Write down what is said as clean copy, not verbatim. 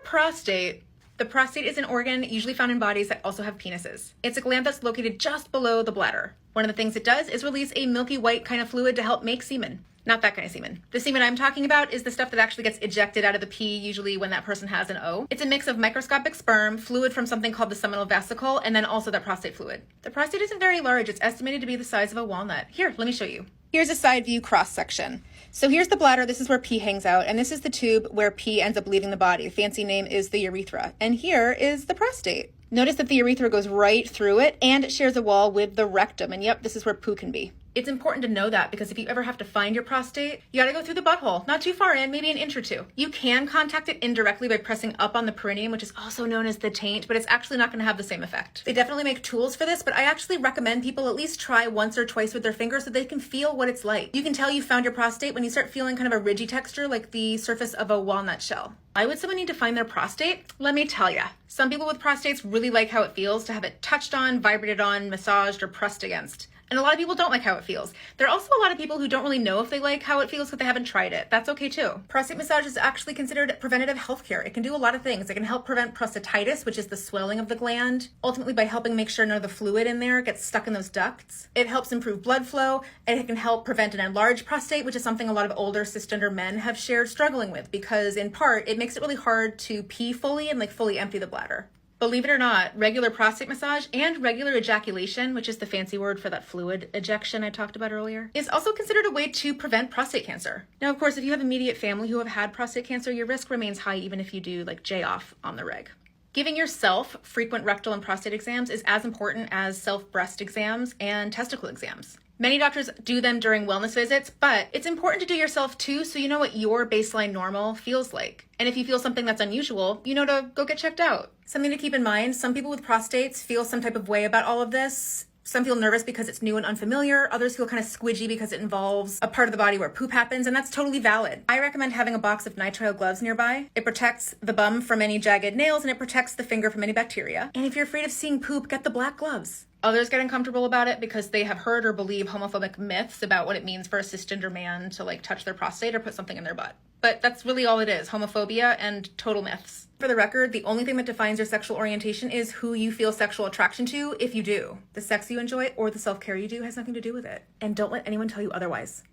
prostate. The prostate is an organ usually found in bodies that also have penises. It's a gland that's located just below the bladder. One of the things it does is release a milky white kind of fluid to help make semen. Not that kind of semen. The semen I'm talking about is the stuff that actually gets ejected out of the pee, usually when that person has an O. It's a mix of microscopic sperm, fluid from something called the seminal vesicle, and then also that prostate fluid. The prostate isn't very large. It's estimated to be the size of a walnut. Here, let me show you. Here's a side view cross section. So here's the bladder. This is where pee hangs out, and this is the tube where pee ends up leaving the body. The fancy name is the urethra. And here is the prostate. Notice that the urethra goes right through it, and it shares a wall with the rectum. And yep, this is where poo can be. It's important to know that because if you ever have to find your prostate, you gotta go through the butthole, not too far in, maybe an inch or two. You can contact it indirectly by pressing up on the perineum, which is also known as the taint, but it's actually not gonna have the same effect. They definitely make tools for this, but I actually recommend people at least try once or twice with their fingers so they can feel what it's like. You can tell you found your prostate when you start feeling kind of a ridgy texture like the surface of a walnut shell. Why would someone need to find their prostate? Let me tell ya. Some people with prostates really like how it feels to have it touched on, vibrated on, massaged, or pressed against. And a lot of people don't like how it feels. There are also a lot of people who don't really know if they like how it feels because they haven't tried it. That's okay too. Prostate massage is actually considered preventative healthcare. It can do a lot of things. It can help prevent prostatitis, which is the swelling of the gland, ultimately by helping make sure none of the fluid in there gets stuck in those ducts. It helps improve blood flow, and it can help prevent an enlarged prostate, which is something a lot of older cisgender men have shared struggling with because in part, it makes it really hard to pee fully and fully empty the bladder. Believe it or not, regular prostate massage and regular ejaculation, which is the fancy word for that fluid ejection I talked about earlier, is also considered a way to prevent prostate cancer. Now, of course, if you have immediate family who have had prostate cancer, your risk remains high even if you do J off on the reg. Giving yourself frequent rectal and prostate exams is as important as self-breast exams and testicle exams. Many doctors do them during wellness visits, but it's important to do yourself too so you know what your baseline normal feels like. And if you feel something that's unusual, you know to go get checked out. Something to keep in mind, some people with prostates feel some type of way about all of this. Some feel nervous because it's new and unfamiliar. Others feel kind of squidgy because it involves a part of the body where poop happens, and that's totally valid. I recommend having a box of nitrile gloves nearby. It protects the bum from any jagged nails, and it protects the finger from any bacteria. And if you're afraid of seeing poop, get the black gloves. Others get uncomfortable about it because they have heard or believe homophobic myths about what it means for a cisgender man to touch their prostate or put something in their butt. But that's really all it is, homophobia and total myths. For the record, the only thing that defines your sexual orientation is who you feel sexual attraction to, if you do. The sex you enjoy or the self-care you do has nothing to do with it. And don't let anyone tell you otherwise.